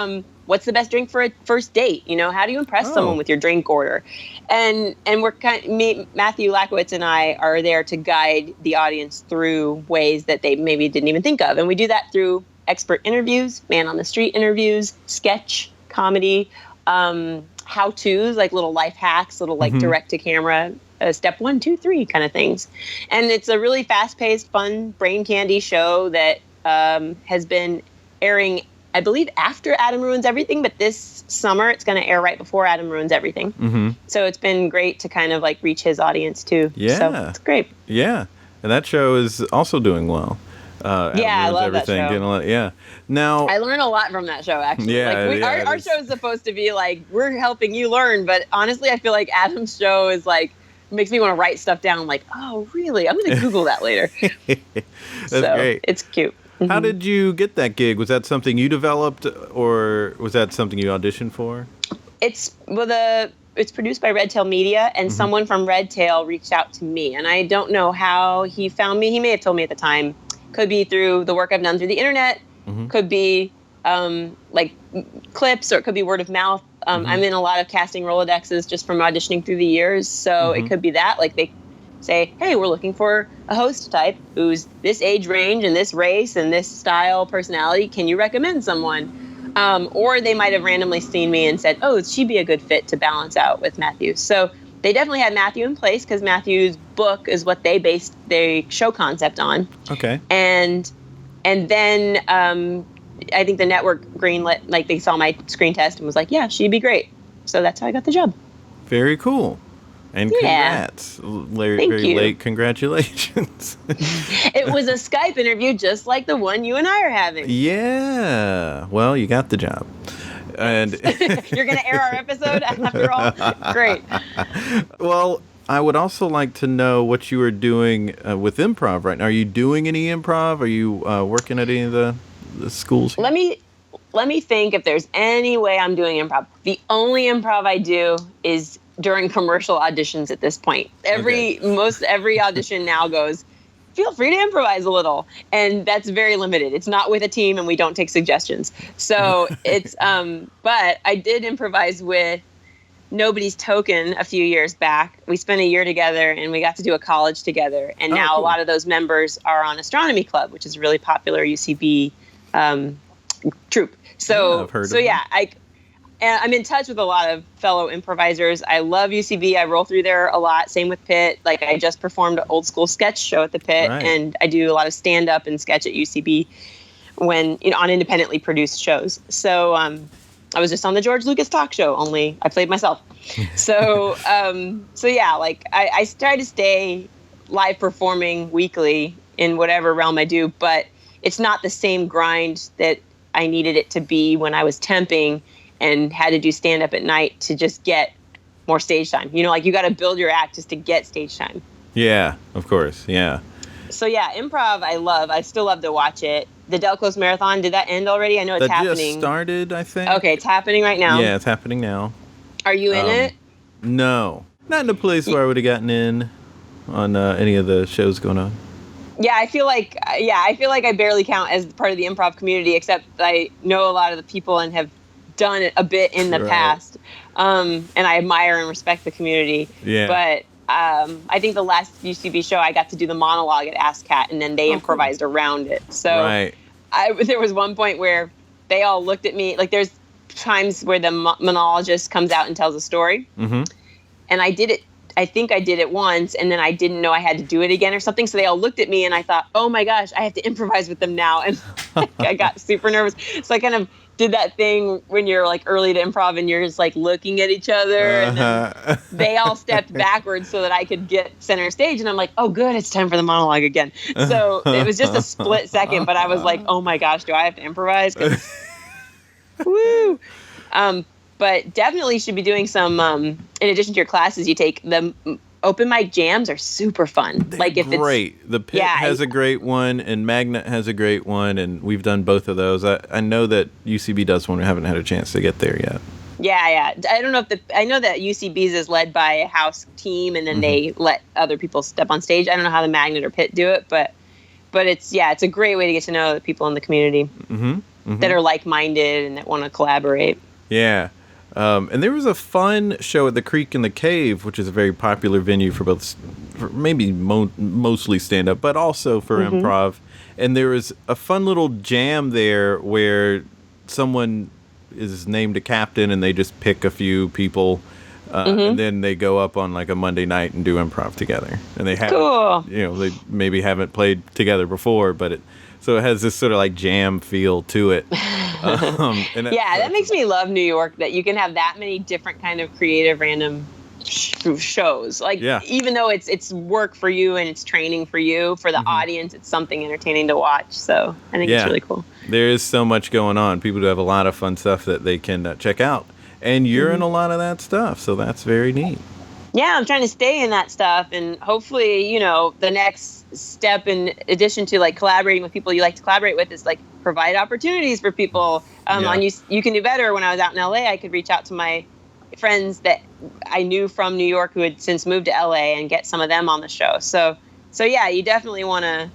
what's the best drink for a first date? How do you impress someone with your drink order? And we're Matthew Lakowitz and I are there to guide the audience through ways that they maybe didn't even think of. And we do that through expert interviews, man on the street interviews, sketch, comedy, how-tos, like little life hacks, little like direct to camera, step 1, 2, 3 kind of things. And it's a really fast-paced, fun, brain candy show that has been airing, I believe, after Adam Ruins Everything, but this summer it's going to air right before Adam Ruins Everything. So it's been great to kind of like reach his audience too. Yeah. So it's great. Yeah. And that show is also doing well. I love that show. Now I learn a lot from that show, actually. Yeah, our show is supposed to be like, we're helping you learn, but honestly, I feel like Adam's show is like, makes me want to write stuff down. Like, oh, really? I'm going to Google that later. That's great. It's cute. How did you get that gig? Was that something you developed, or was that something you auditioned for? It's produced by Red Tail Media, and someone from Red Tail reached out to me, and I don't know how he found me. He may have told me at the time. Could be through the work I've done through the internet. Could be like clips, or it could be word of mouth. I'm in a lot of casting Rolodexes just from auditioning through the years. So it could be that. Like they say, hey, we're looking for a host type who's this age range and this race and this style, personality. Can you recommend someone? Or they might have randomly seen me and said, oh, she'd be a good fit to balance out with Matthew. So they definitely had Matthew in place because Matthew's book is what they based their show concept on. Okay. And then I think the network greenlit, like they saw my screen test and was like, yeah, she'd be great. So that's how I got the job. Very cool. And congrats. Very late congratulations. It was a Skype interview just like the one you and I are having. Yeah. Well, you got the job. And you're going to air our episode after all? Great. Well, I would also like to know what you are doing with improv right now. Are you doing any improv? Are you working at any of the schools? Let me think if there's any way I'm doing improv. The only improv I do is during commercial auditions at this point. Most every audition now goes, feel free to improvise a little. And that's very limited. It's not with a team and we don't take suggestions. So it's, but I did improvise with Nobody's Token a few years back. We spent a year together and we got to do a college together. And now cool. A lot of those members are on Astronomy Club, which is a really popular UCB troupe. So, I'm in touch with a lot of fellow improvisers. I love UCB. I roll through there a lot. Same with Pitt. Like I just performed an Old School Sketch show at the Pitt, and I do a lot of stand up and sketch at UCB when on independently produced shows. So I was just on the George Lucas talk show. Only I played myself. So I try to stay live performing weekly in whatever realm I do, but it's not the same grind that I needed it to be when I was temping and had to do stand-up at night to just get more stage time. You got to build your act just to get stage time. Yeah, of course, yeah. So, improv I love. I still love to watch it. The Del Close Marathon, did that end already? I know it's happening. That just started, I think. Okay, it's happening right now. Yeah, it's happening now. Are you in it? No. Not in a place where I would have gotten in on any of the shows going on. Yeah, I feel like I barely count as part of the improv community, except I know a lot of the people and have done it a bit in the past. And I admire and respect the community. Yeah. But I think the last UCB show I got to do the monologue at AskCat, and then they improvised around it. So there was one point where they all looked at me. Like, there's times where the monologist comes out and tells a story. Mm-hmm. And I did it. I think I did it once, and then I didn't know I had to do it again or something. So they all looked at me, and I thought, oh my gosh, I have to improvise with them now. And I got super nervous. So I kind of did that thing when you're like early to improv and you're just like looking at each other. And then they all stepped backwards so that I could get center stage. And I'm like, oh, good, it's time for the monologue again. So it was just a split second, but I was like, oh my gosh, do I have to improvise? Woo! But definitely should be doing some, in addition to your classes you take, the open mic jams are super fun. They're great. The Pit has a great one, and Magnet has a great one, and we've done both of those. I know that UCB does one. We haven't had a chance to get there yet. Yeah. I don't know if I know that UCB's is led by a house team, and then they let other people step on stage. I don't know how the Magnet or Pit do it, but it's a great way to get to know the people in the community that are like-minded and that want to collaborate. Yeah. And there was a fun show at the Creek in the Cave, which is a very popular venue for maybe mostly stand-up, but also for improv. And there was a fun little jam there where someone is named a captain and they just pick a few people, and then they go up on like a Monday night and do improv together. And they they maybe haven't played together before, but so it has this sort of like jam feel to it. That makes me love New York, that you can have that many different kind of creative random shows. Like, even though it's work for you and it's training for you, for the audience, it's something entertaining to watch. So I think it's really cool. There is so much going on. People do have a lot of fun stuff that they can check out. And you're in a lot of that stuff, so that's very neat. Yeah, I'm trying to stay in that stuff, and hopefully, the next step in addition to like collaborating with people you like to collaborate with is like provide opportunities for people. On You Can Do Better, when I was out in LA, I could reach out to my friends that I knew from New York who had since moved to LA and get some of them on the show. So yeah, you definitely want to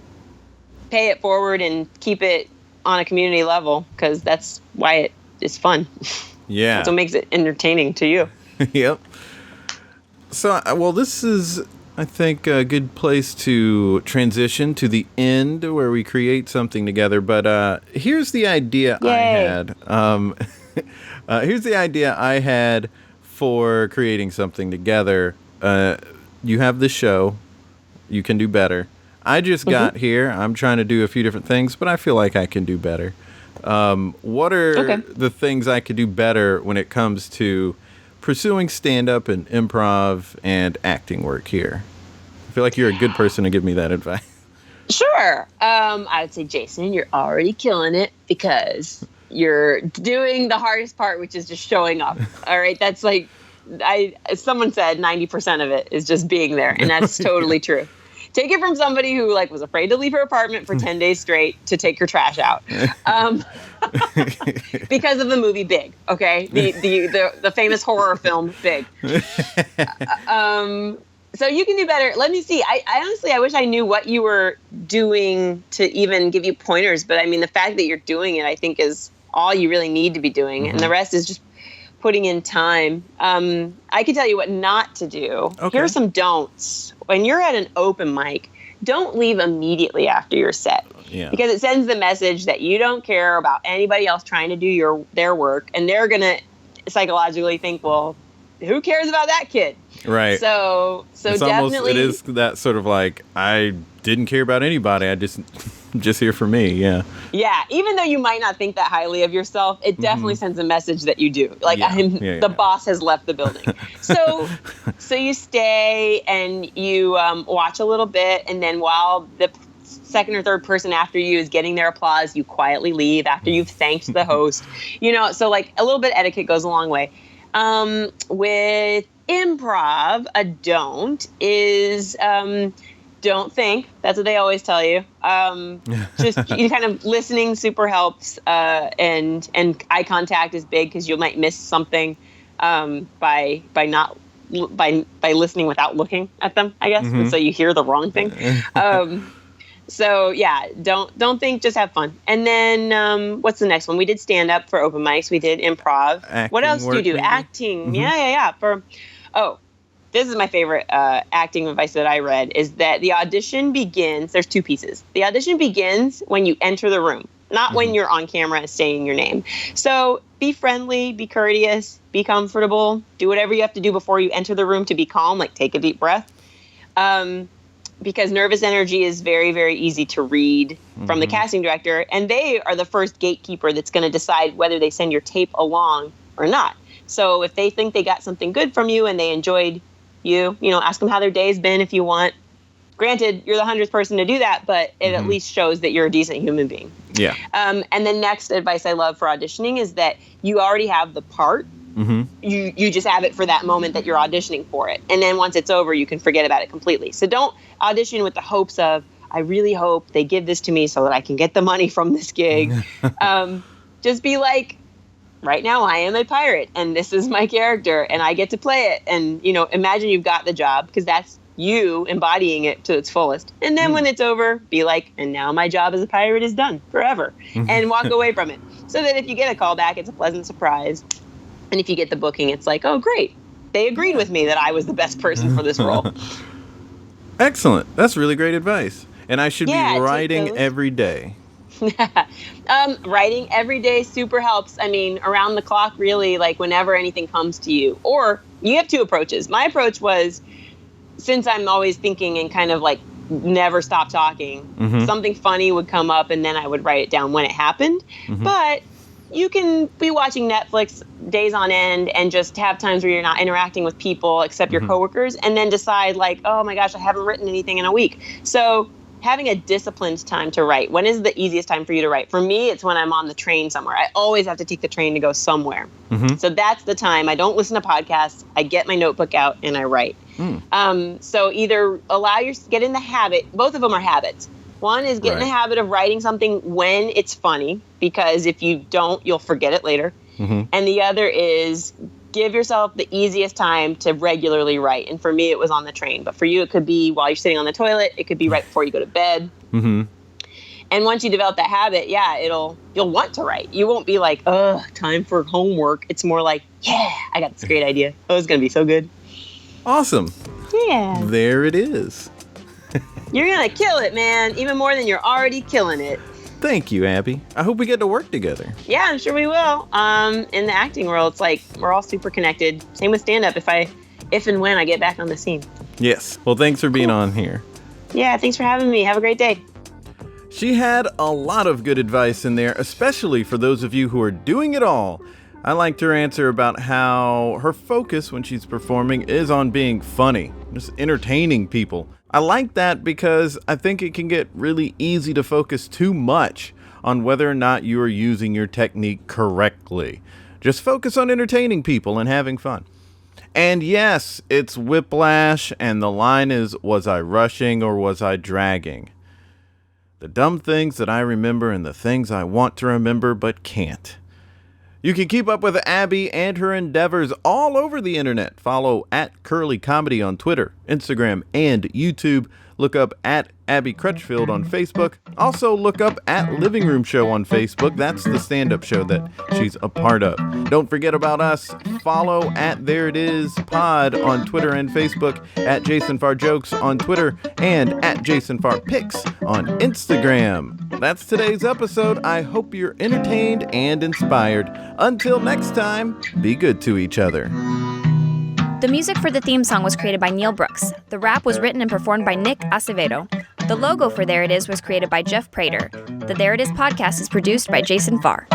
pay it forward and keep it on a community level, because that's why it is fun. Yeah. That's what makes it entertaining to you. Yep. So, this is, I think, a good place to transition to the end where we create something together. But here's the idea I had. Here's the idea I had for creating something together. You have the show. You Can Do Better. I just got here. I'm trying to do a few different things, but I feel like I can do better. What are the things I could do better when it comes to pursuing stand-up and improv and acting work here? I feel like you're a good person to give me that advice. Sure. I would say, Jason, you're already killing it because you're doing the hardest part, which is just showing up. All right. That's like, someone said 90% of it is just being there. And that's totally true. Take it from somebody who like was afraid to leave her apartment for 10 days straight to take her trash out. Because of the movie Big, okay? The famous horror film Big. So You Can Do Better. Let me see. I honestly wish I knew what you were doing to even give you pointers. But I mean, the fact that you're doing it, I think, is all you really need to be doing. And the rest is just putting in time. I can tell you what not to do. Okay. Here are some don'ts. When you're at an open mic, don't leave immediately after your set. Yeah. Because it sends the message that you don't care about anybody else trying to do their work. And they're going to psychologically think, well, who cares about that kid? Right. So it's definitely. It is that sort of like, I didn't care about anybody. I just here for me. Yeah. Yeah. Even though you might not think that highly of yourself, it definitely sends a message that you do. Like, the boss has left the building. So you stay and you watch a little bit. And then while the second or third person after you is getting their applause, you quietly leave after you've thanked the host. So like a little bit of etiquette goes a long way. With improv, a don't is don't think. That's what they always tell you. Just you kind of listening super helps, and eye contact is big because you might miss something by listening without looking at them, I guess. And so you hear the wrong thing. So yeah, don't think, just have fun. And then what's the next one? We did stand up for open mics. We did improv. What else do you do? Maybe? Acting. Yeah. This is my favorite acting advice that I read, is that the audition begins. There's two pieces. The audition begins when you enter the room, not when you're on camera saying your name. So be friendly, be courteous, be comfortable, do whatever you have to do before you enter the room to be calm, like take a deep breath. Because nervous energy is very, very easy to read from the casting director, and they are the first gatekeeper that's going to decide whether they send your tape along or not. So if they think they got something good from you and they enjoyed you, ask them how their day's been if you want. Granted, you're the 100th person to do that, but it at least shows that you're a decent human being. Yeah. And the next advice I love for auditioning is that you already have the part. You just have it for that moment that you're auditioning for it. And then once it's over, you can forget about it completely. So don't audition with the hopes of, I really hope they give this to me so that I can get the money from this gig. Just be like, right now I am a pirate and this is my character and I get to play it. And, imagine you've got the job, because that's you embodying it to its fullest. And then when it's over, be like, and now my job as a pirate is done forever, and walk away from it. So that if you get a call back, it's a pleasant surprise. And if you get the booking, it's like, oh, great. They agreed with me that I was the best person for this role. Excellent. That's really great advice. And I should be writing every day. Writing every day super helps. I mean, around the clock, really, like whenever anything comes to you. Or you have two approaches. My approach was, since I'm always thinking and kind of like never stop talking, something funny would come up and then I would write it down when it happened. But you can be watching Netflix days on end and just have times where you're not interacting with people except your coworkers, and then decide like, oh my gosh, I haven't written anything in a week. So having a disciplined time to write. When is the easiest time for you to write? For me, it's when I'm on the train somewhere. I always have to take the train to go somewhere. So that's the time. I don't listen to podcasts. I get my notebook out and I write. So either get in the habit. Both of them are habits. One is get in the habit of writing something when it's funny, because if you don't, you'll forget it later. And the other is give yourself the easiest time to regularly write. And for me, it was on the train. But for you, it could be while you're sitting on the toilet. It could be right before you go to bed. And once you develop that habit, you'll want to write. You won't be like, time for homework. It's more like, yeah, I got this great idea. Oh, it's going to be so good. Awesome. Yeah. There it is. You're going to kill it, man. Even more than you're already killing it. Thank you, Abbi. I hope we get to work together. Yeah, I'm sure we will. In the acting world, it's like we're all super connected. Same with stand-up if and when I get back on the scene. Yes. Well, thanks for being on here. Yeah, thanks for having me. Have a great day. She had a lot of good advice in there, especially for those of you who are doing it all. I liked her answer about how her focus when she's performing is on being funny, just entertaining people. I like that because I think it can get really easy to focus too much on whether or not you are using your technique correctly. Just focus on entertaining people and having fun. And yes, it's whiplash, and the line is, was I rushing or was I dragging? The dumb things that I remember and the things I want to remember but can't. You can keep up with Abbi and her endeavors all over the internet. Follow @CurlyComedy on Twitter, Instagram, and YouTube. Look up @Abbi Crutchfield on Facebook. Also look up @Living Room Show on Facebook. That's the stand-up show that she's a part of. Don't forget about us. Follow @ThereItIsPod on Twitter and Facebook, @JasonFarJokes on Twitter, and @JasonFarPics on Instagram. That's today's episode. I hope you're entertained and inspired. Until next time, be good to each other. The music for the theme song was created by Neil Brooks. The rap was written and performed by Nick Acevedo. The logo for There It Is was created by Jeff Prater. The There It Is podcast is produced by Jason Farr.